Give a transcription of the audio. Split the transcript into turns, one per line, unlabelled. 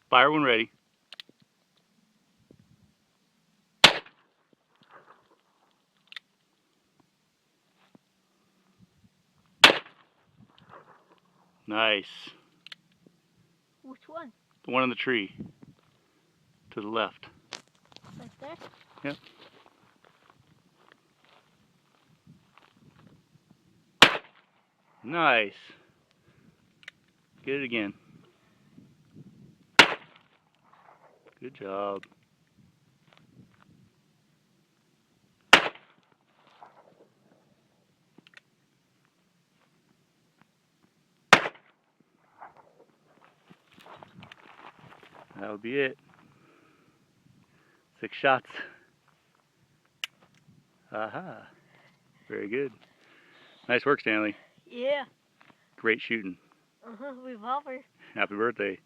Fire when ready. Nice.
Which one?
The one in the tree. To the left.
Right there?
Yep. Nice. Get it again. Good job. That would be it. 6 shots. Aha. Very good. Nice work, Stanley.
Yeah.
Great shooting.
Revolver.
Happy birthday.